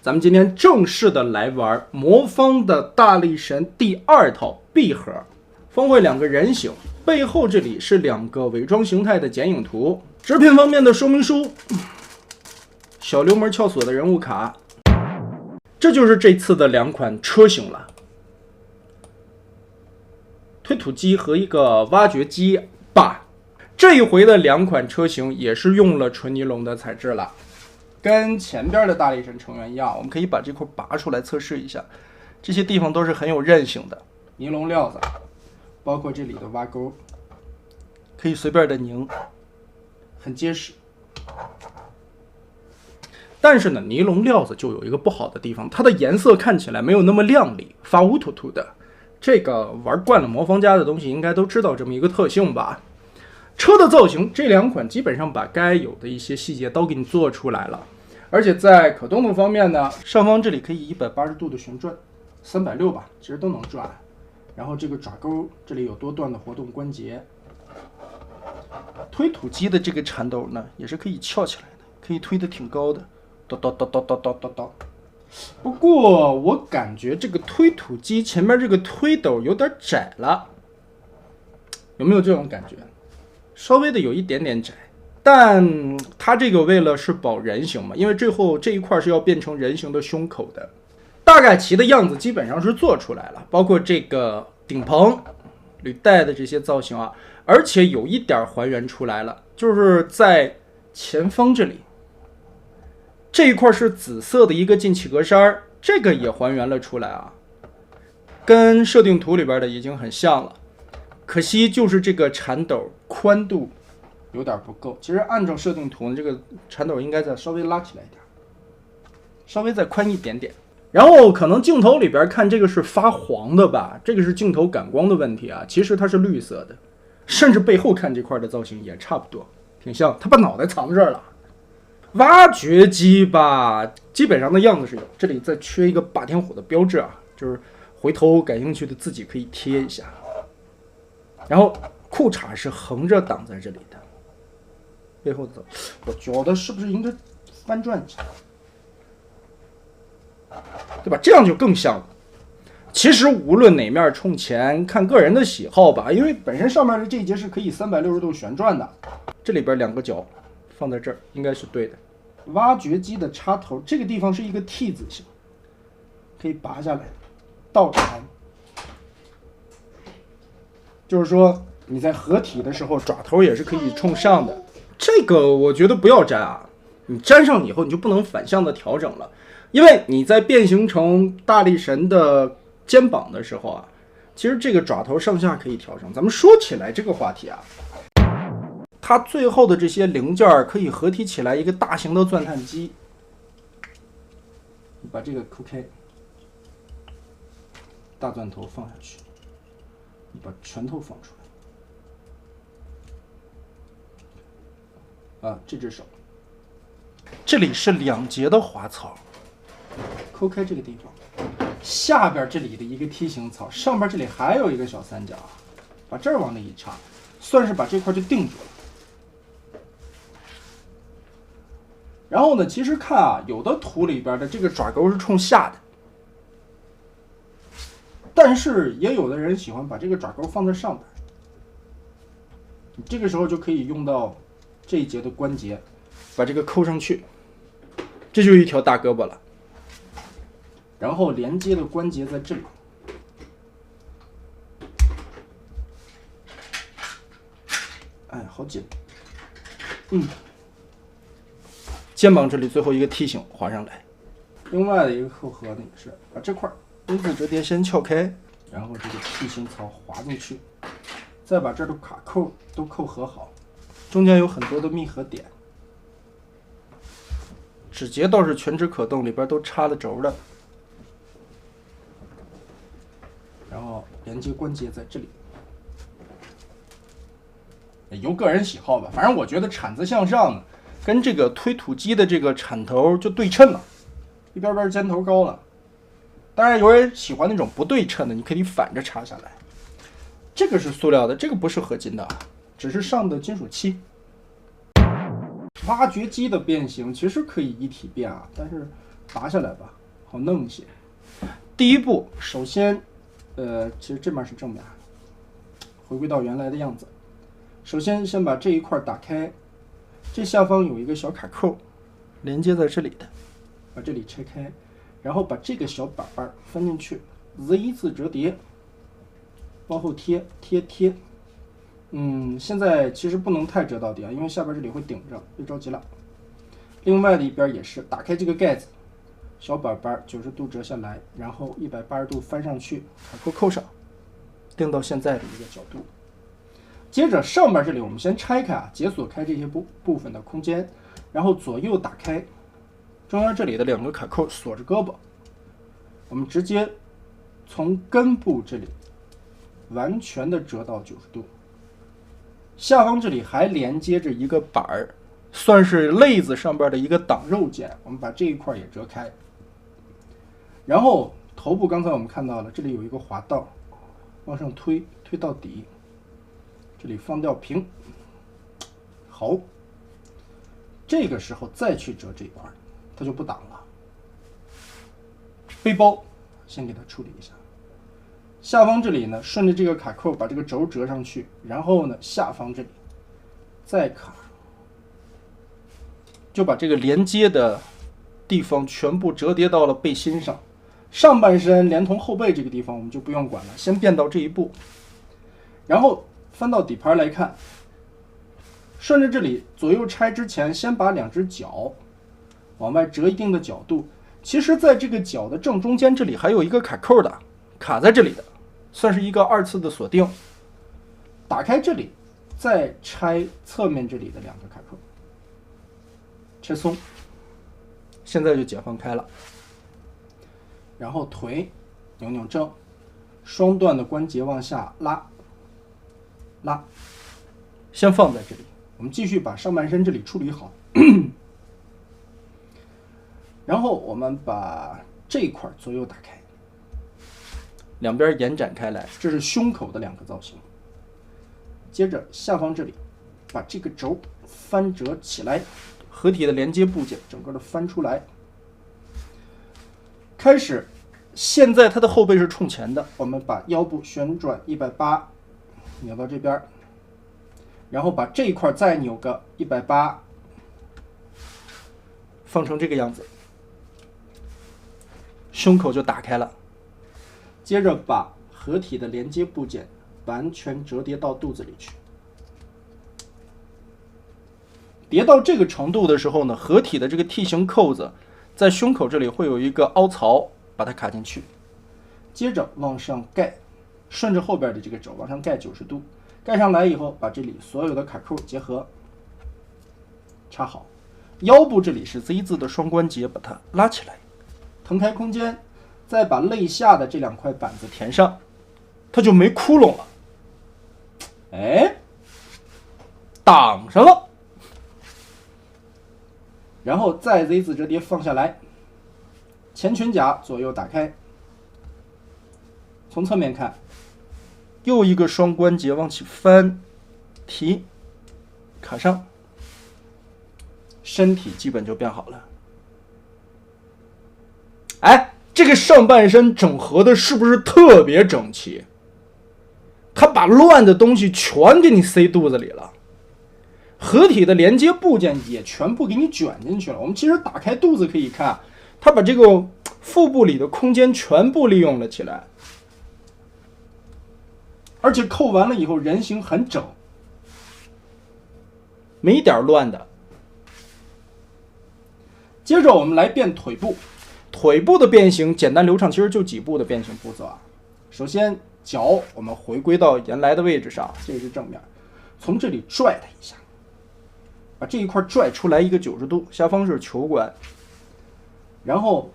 咱们今天正式的来玩魔方的大力神第2套 B 盒，方绘2个人形，背后这里是2个伪装形态的剪影图，制品方面的说明书，小溜门撬锁的人物卡，这就是这次的2款车型了。推土机和一个挖掘机吧。这一回的2款车型也是用了纯尼龙的材质了，跟前边的大力神成员一样，我们可以把这块拔出来测试一下，这些地方都是很有韧性的尼龙料子，包括这里的挖钩，可以随便的拧，很结实。但是呢，尼龙料子就有一个不好的地方，它的颜色看起来没有那么亮丽，发乌突突的。这个玩惯了魔方家的东西应该都知道这么一个特性吧。车的造型，这2款基本上把该有的一些细节都给你做出来了，而且在可动的方面呢，上方这里可以180度的旋转，360吧，其实都能转。然后这个爪钩这里有多段的活动关节。推土机的这个铲斗呢，也是可以翘起来的，可以推得挺高的，叨叨叨叨叨叨叨叨。不过我感觉这个推土机前面这个推斗有点窄了，有没有这种感觉？稍微的有一点点窄，但它这个为了是保人形嘛，因为最后这一块是要变成人形的胸口的。大概其的样子基本上是做出来了，包括这个顶棚、履带的这些造型啊，而且有一点还原出来了，就是在前方这里。这一块是紫色的一个进气格栅，这个也还原了出来啊，跟设定图里边的已经很像了。可惜就是这个铲斗宽度有点不够，其实按照设定图呢，这个铲斗应该再稍微拉起来一点，稍微再宽一点点。然后可能镜头里边看这个是发黄的吧，这个是镜头感光的问题啊，其实它是绿色的，甚至背后看这块的造型也差不多，挺像。他把脑袋藏这儿了。挖掘机吧，基本上的样子是有，这里再缺一个霸天虎的标志啊，就是回头感兴趣的自己可以贴一下。然后裤衩是横着挡在这里的，背后的我觉得是不是应该翻转一下，对吧？这样就更像了。其实无论哪面冲前，看个人的喜好吧，因为本身上面的这一节是可以360度旋转的，这里边2个角放在这儿应该是对的。挖掘机的插头这个地方是一个 T 字形，可以拔下来倒缠，就是说你在合体的时候爪头也是可以冲上的。这个我觉得不要粘啊，你粘上以后你就不能反向的调整了，因为你在变形成大力神的肩膀的时候啊，其实这个爪头上下可以调整。咱们说起来这个话题啊，它最后的这些零件可以合体起来一个大型的钻探机。你把这个抠开，大钻头放下去，你把拳头放出来。啊，这只手，这里是2节的滑槽，抠开这个地方，下边这里的一个梯形槽，上边这里还有一个小三角，把这儿往里一插，算是把这块就定住了。然后呢，其实看啊，有的图里边的这个爪钩是冲下的，但是也有的人喜欢把这个爪钩放在上边，你这个时候就可以用到这一节的关节，把这个扣上去，这就是一条大胳膊了。然后连接的关节在这里，哎，好紧，肩膀这里最后一个梯形滑上来。另外的一个扣合呢，也是把这块中子折叠先撬开，然后这个梯形槽滑进去，再把这儿的卡扣都扣合好，中间有很多的密合点。指节倒是全指可动，里边都插了轴的。然后连接关节在这里，由个人喜好吧，反正我觉得铲子向上呢，跟这个推土机的这个铲头就对称了，一边边尖头高了。当然有人喜欢那种不对称的，你可以反着插下来。这个是塑料的，这个不是合金的，只是上的金属漆。挖掘机的变形其实可以一体变啊，但是拔下来吧，好弄一些。第一步，首先，其实这面是正面，回归到原来的样子。首先，先把这一块打开，这下方有一个小卡扣，连接在这里的，把这里拆开，然后把这个小板板翻进去 ，Z 字折叠，往后贴。现在其实不能太折到底啊，因为下边这里会顶着，别着急了。另外的一边也是，打开这个盖子，小板板90度折下来，然后180度翻上去，卡扣扣上，定到现在的一个角度。接着上面这里我们先拆开啊，解锁开这些部分的空间，然后左右打开，中央这里的2个卡扣锁着胳膊，我们直接从根部这里完全的折到90度。下方这里还连接着一个板儿，算是肋子上边的一个挡肉件，我们把这一块也折开。然后头部刚才我们看到了，这里有一个滑道，往上推到底，这里放掉平。好，这个时候再去折这一块，它就不挡了。背包先给它处理一下。下方这里呢，顺着这个卡扣把这个轴折上去，然后呢，下方这里再卡，就把这个连接的地方全部折叠到了背心上。上半身连同后背这个地方我们就不用管了，先变到这一步，然后翻到底盘来看，顺着这里左右拆之前，先把2只脚往外折一定的角度。其实在这个脚的正中间这里还有一个卡扣的，卡在这里的，算是一个2次的锁定。打开这里，再拆侧面这里的2个卡扣，拆松，现在就解放开了。然后腿扭扭正，双段的关节往下拉，先放在这里。我们继续把上半身这里处理好，然后我们把这一块左右打开，两边延展开来，这是胸口的2个造型。接着下方这里把这个轴翻折起来，合体的连接部件整个的翻出来。开始，现在它的后背是冲前的，我们把腰部旋转180，扭到这边，然后把这一块再扭个180，放成这个样子，胸口就打开了。接着把合体的连接部件完全折叠到肚子里去。叠到这个程度的时候呢，合体的这个 T 型扣子在胸口这里会有一个凹槽，把它卡进去。接着往上盖，顺着后边的这个轴往上盖90度，盖上来以后，把这里所有的卡扣结合，插好。腰部这里是 Z 字的双关节，把它拉起来，腾开空间，再把肋下的这2块板子填上，它就没窟窿了。哎，挡上了。然后再 Z 字折叠放下来，前裙甲左右打开，从侧面看，又一个双关节往起翻，提，卡上，身体基本就变好了。哎，这个上半身整合的是不是特别整齐？他把乱的东西全给你塞肚子里了。合体的连接部件也全部给你卷进去了。我们其实打开肚子可以看，它把这个腹部里的空间全部利用了起来，而且扣完了以后人形很整，没一点乱的。接着我们来变腿部，腿部的变形简单流畅，其实就几步的变形步骤啊。首先脚我们回归到原来的位置上，这是正面，从这里拽它一下，把这一块拽出来一个90度，下方是球关，然后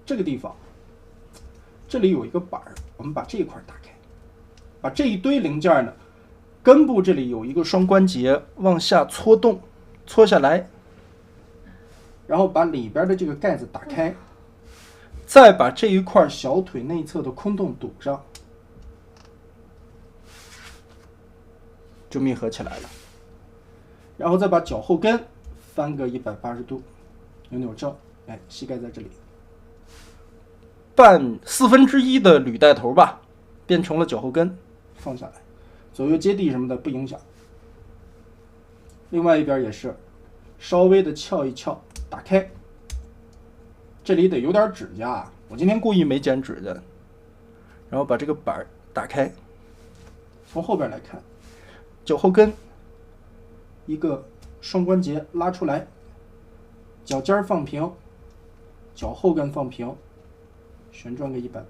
这个地方这里有一个板，我们把这一块打开，把这一堆零件呢，根部这里有一个双关节往下搓动，搓下来，然后把里边的这个盖子打开，再把这一块小腿内侧的空洞堵上，就密合起来了。然后再把脚后跟翻个180度，扭扭正，哎，膝盖在这里，半1/4的履带头吧，变成了脚后跟，放下来，左右接地什么的不影响。另外一边也是，稍微的翘一翘，打开。这里得有点指甲啊，我今天故意没剪指甲。然后把这个板打开，从后边来看，脚后跟一个双关节拉出来，脚尖放平，脚后跟放平，旋转个180，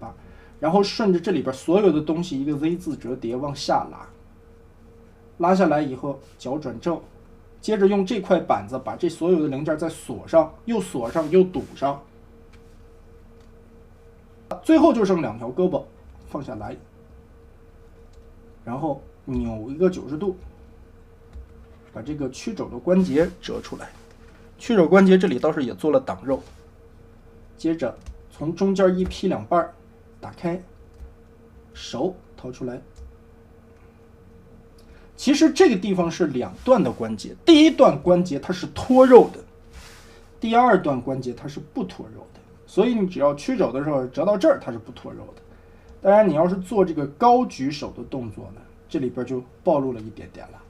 然后顺着这里边所有的东西一个 Z 字折叠往下拉，拉下来以后脚转正，接着用这块板子把这所有的零件再锁上，又锁上又堵上，最后就剩2条胳膊放下来，然后扭一个90度，把这个曲肘的关节折出来。曲肘关节这里倒是也做了挡肉，接着从中间一劈2半，打开，手掏出来。其实这个地方是2段的关节，第一段关节它是脱肉的，第2段关节它是不脱肉的，所以你只要曲肘的时候折到这儿，它是不脱肉的。当然，你要是做这个高举手的动作呢，这里边就暴露了一点点了。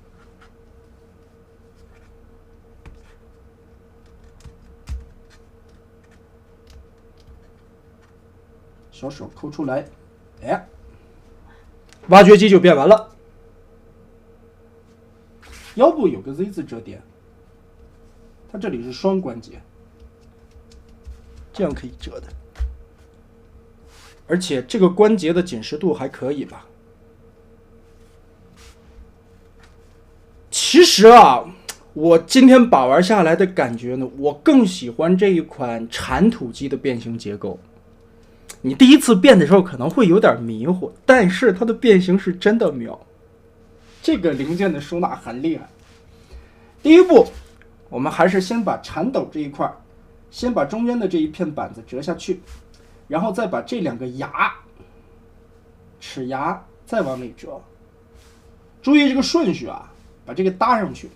小手抠出来，哎，挖掘机就变完了。腰部有个 Z 字折叠，它这里是双关节，这样可以折的。而且这个关节的紧实度还可以吧。其实啊，我今天把玩下来的感觉呢，我更喜欢这一款铲土机的变形结构。你第一次变的时候可能会有点迷糊，但是它的变形是真的妙。这个零件的收纳很厉害。第一步，我们还是先把铲斗这一块，先把中间的这一片板子折下去。然后再把这2个牙、齿牙再往里折，注意这个顺序啊，把这个搭上去，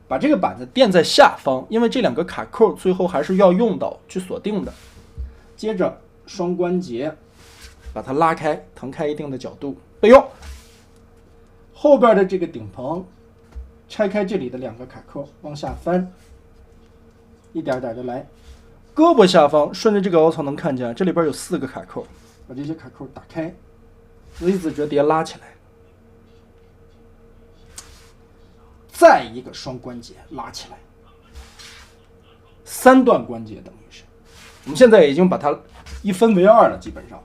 把这个板子垫在下方，因为这2个卡扣最后还是要用到去锁定的。接着双关节把它拉开，腾开一定的角度备用。后边的这个顶棚，拆开这里的2个卡扣往下翻，一点点的来。胳膊下方顺着这个凹槽能看见，这里边有4个卡扣，把这些卡扣打开 ，Z 字折叠拉起来，再一个双关节拉起来，3段关节等于是。我们现在已经把它1分为2了，基本上。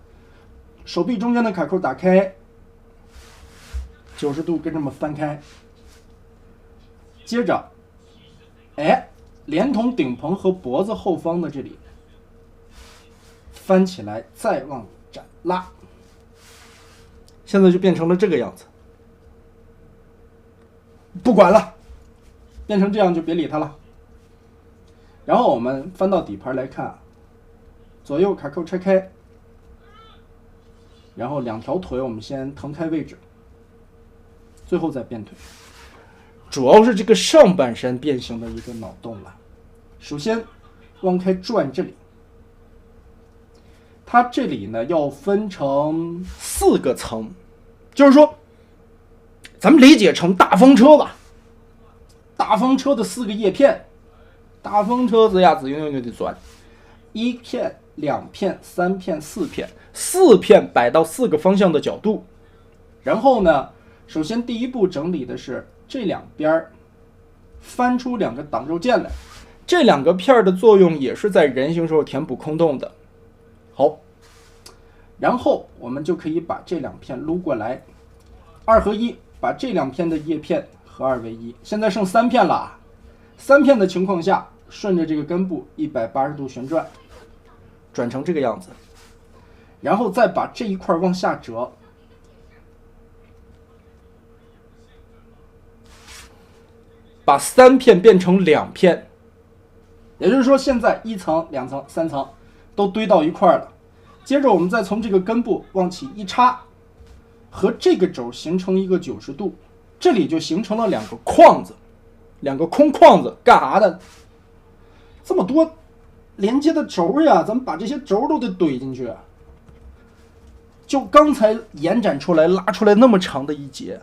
手臂中间的卡扣打开，90度跟这么翻开，接着，哎。连同顶棚和脖子后方的这里翻起来，再往展拉，现在就变成了这个样子。不管了，变成这样就别理它了。然后我们翻到底盘来看，左右卡扣拆开，然后2条腿我们先腾开位置，最后再变腿。主要是这个上半身变形的一个脑洞了。首先往开转这里，它这里呢要分成4个层，就是说咱们理解成大风车吧，大风车的4个叶片，大风车子呀，子悠悠就得钻，1片、2片、3片、4片，4片摆到4个方向的角度。然后呢，首先第一步整理的是这2边翻出2个挡肉件来，这2个片的作用也是在人形时候填补空洞的。好，然后我们就可以把这2片撸过来，2合1，把这2片的叶片合2为1。现在剩3片了啊，3片的情况下，顺着这个根部180度旋转，转成这个样子，然后再把这一块往下折。把3片变成2片，也就是说现在1层、2层、3层都堆到一块了。接着我们再从这个根部往起一插，和这个轴形成一个90度，这里就形成了2个框子，2个空框子，干啥的？这么多连接的轴呀，咱们把这些轴都得怼进去。就刚才延展出来拉出来那么长的一节，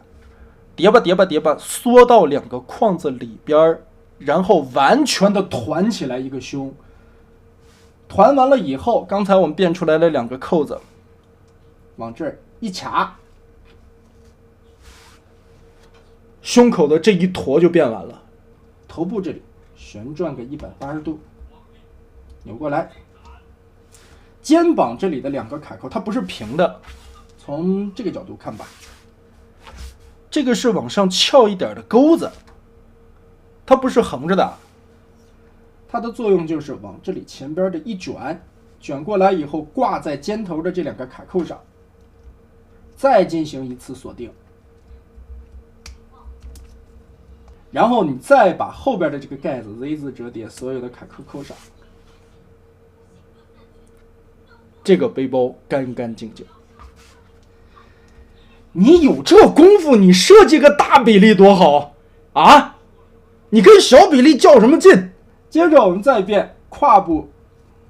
叠吧叠吧叠吧，缩到2个框子里边，然后完全的团起来一个胸。团完了以后，刚才我们变出来了2个扣子，往这儿一卡，胸口的这一坨就变完了。头部这里旋转个180度，扭过来。肩膀这里的2个卡扣，它不是平的，从这个角度看吧，这个是往上翘一点的钩子，它不是横着的。它的作用就是往这里前边的一卷，卷过来以后挂在肩头的这2个卡扣上，再进行一次锁定，然后你再把后边的这个盖子 Z 字折叠，所有的卡扣扣上。这个背包干干净净。你有这功夫，你设计个大比例多好啊！你跟小比例较什么劲？接着我们再变胯部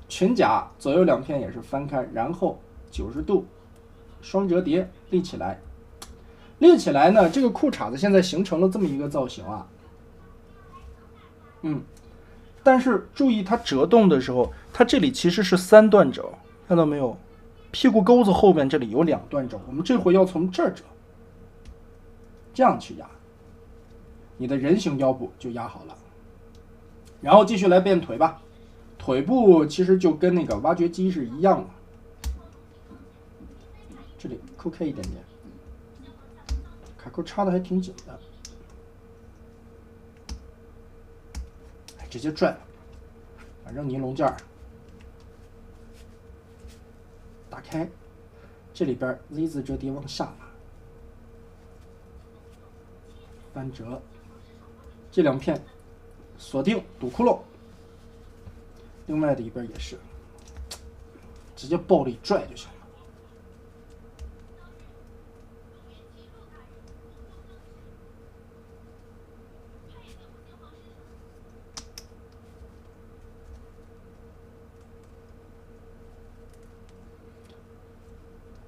裙甲，左右2片也是翻开，然后90度双折叠立起来。立起来呢，这个裤衩子现在形成了这么一个造型啊。但是注意它折动的时候，它这里其实是3段轴。看到没有？屁股钩子后面这里有2段轴，我们这回要从这儿折，这样去压，你的人形腰部就压好了。然后继续来变腿吧，腿部其实就跟那个挖掘机是一样的，这里扣开一点点，卡扣插的还挺紧的，直接拽，反正尼龙件儿。打开，这里边 Z 字折叠往下拉，翻折，这2片锁定堵窟窿，另外的一边也是，直接暴力拽就行了。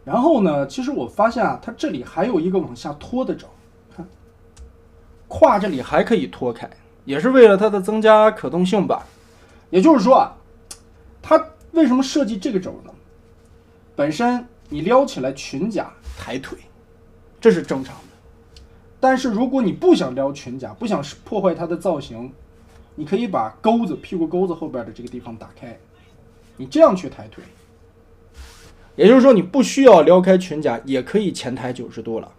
然后呢，其实我发现啊，它这里还有一个往下拖的轴，看，胯这里还可以拖开，也是为了它的增加可动性吧。也就是说啊，它为什么设计这个轴呢？本身你撩起来裙甲抬腿，这是正常的。但是如果你不想撩裙甲，不想破坏它的造型，你可以把钩子屁股钩子后边的这个地方打开，你这样去抬腿。也就是说，你不需要撩开裙甲，也可以前抬90度了。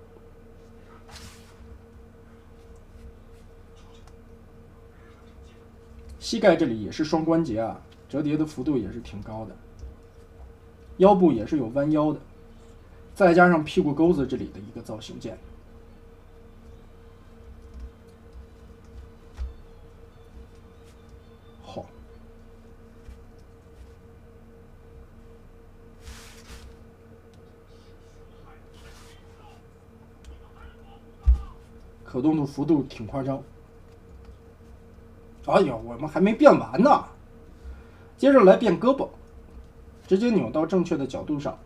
膝盖这里也是双关节啊，折叠的幅度也是挺高的。腰部也是有弯腰的，再加上屁股钩子这里的一个造型件。好。可动的幅度挺夸张。哎呀，我们还没变完呢。接着来变胳膊，直接扭到正确的角度上，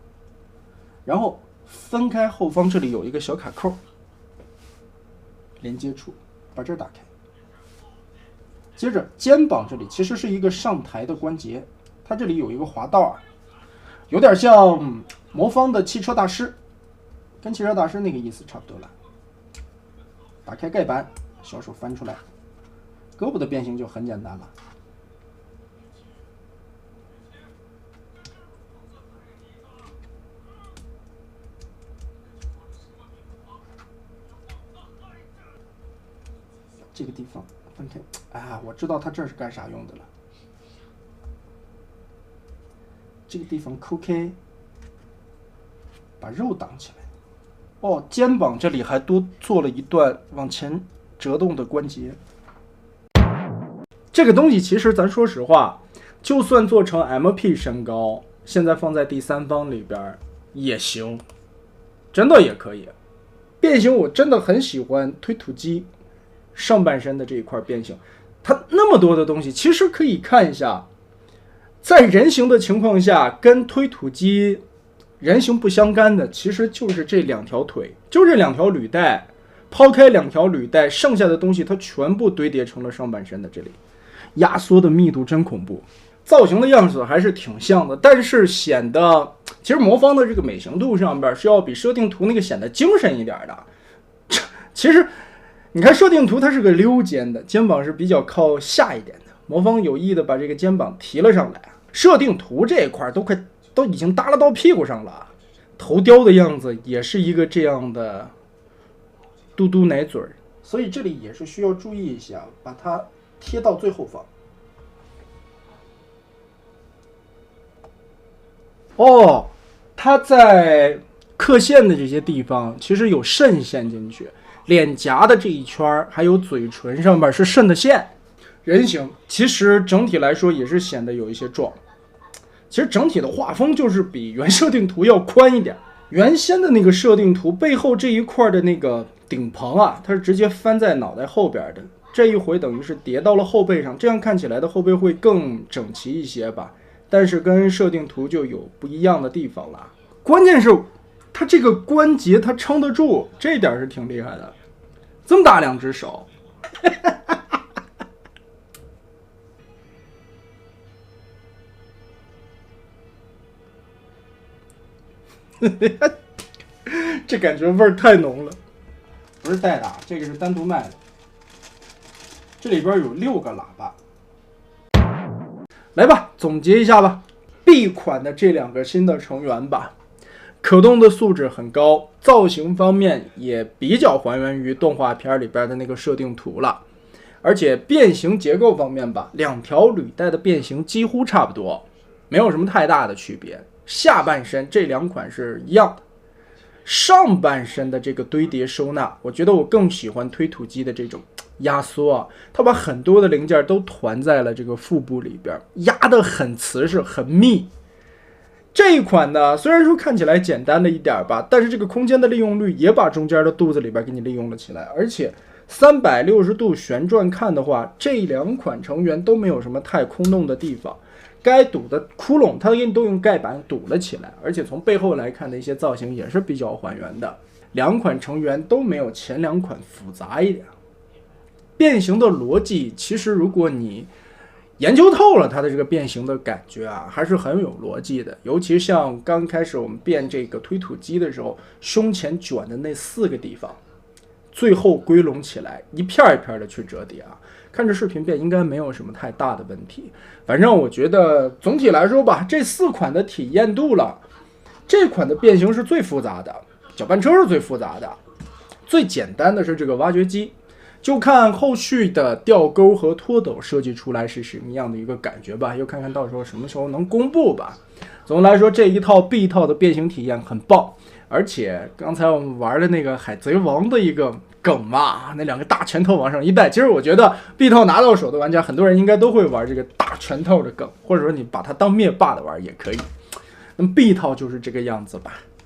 然后分开后方这里有一个小卡扣，连接处，把这儿打开。接着肩膀这里其实是一个上抬的关节，它这里有一个滑道啊，有点像魔方的汽车大师，跟汽车大师那个意思差不多了。打开盖板，小手翻出来，胳膊的变形就很简单了。这个地方翻开，啊，我知道它这是干啥用的了。这个地方抠开，把肉挡起来。哦，肩膀这里还多做了一段往前折动的关节。这个东西其实咱说实话，就算做成 MP 身高，现在放在第三方里边也行，真的也可以。变形我真的很喜欢推土机上半身的这一块变形，它那么多的东西，其实可以看一下，在人形的情况下跟推土机人形不相干的其实就是这2条腿，就这2条履带，抛开2条履带，剩下的东西它全部堆叠成了上半身的这里，压缩的密度真恐怖。造型的样子还是挺像的，但是显得其实魔方的这个美型度上边是要比设定图那个显得精神一点的。其实你看设定图它是个溜肩的，肩膀是比较靠下一点的，魔方有意的把这个肩膀提了上来，设定图这一块都已经耷拉到屁股上了。头雕的样子也是一个这样的嘟嘟奶嘴，所以这里也是需要注意一下，把它贴到最后方。哦，它在刻线的这些地方其实有渗线进去，脸颊的这一圈还有嘴唇上面是渗的线。人形其实整体来说也是显得有一些壮，其实整体的画风就是比原设定图要宽一点。原先的那个设定图背后这一块的那个顶棚啊，它是直接翻在脑袋后边的，这一回等于是叠到了后背上，这样看起来的后背会更整齐一些吧。但是跟设定图就有不一样的地方了，关键是它这个关节它撑得住，这点是挺厉害的。这么大2只手，这感觉味儿太浓了。不是带的，这个是单独卖的。这里边有6个喇叭。来吧，总结一下吧。B 款的这2个新的成员吧，可动的素质很高，造型方面也比较还原于动画片里边的那个设定图了。而且变形结构方面吧，2条履带的变形几乎差不多，没有什么太大的区别。下半身这2款是一样的。上半身的这个堆叠收纳，我觉得我更喜欢推土机的这种压缩啊，它把很多的零件都团在了这个腹部里边，压得很瓷实很密。这一款呢，虽然说看起来简单了一点吧，但是这个空间的利用率也把中间的肚子里边给你利用了起来。而且360度旋转看的话，这2款成员都没有什么太空洞的地方，该堵的窟窿它给你都用盖板堵了起来。而且从背后来看的一些造型也是比较还原的，2款成员都没有前2款复杂一点。变形的逻辑其实如果你研究透了它的这个变形的感觉啊，还是很有逻辑的。尤其像刚开始我们变这个推土机的时候，胸前卷的那4个地方，最后归拢起来，一片一片的去折叠啊。看着视频变应该没有什么太大的问题。反正我觉得总体来说吧，这4款的体验度了，这款的变形是最复杂的，搅拌车是最复杂的，最简单的是这个挖掘机。就看后续的吊钩和拖斗设计出来是什么样的一个感觉吧，又看看到时候什么时候能公布吧。总的来说，这一套 B 套的变形体验很棒，而且刚才我们玩的那个海贼王的一个梗嘛，那2个大拳头往上一带，其实我觉得 B 套拿到手的玩家，很多人应该都会玩这个大拳头的梗，或者说你把它当灭霸的玩也可以。那么 B 套就是这个样子吧。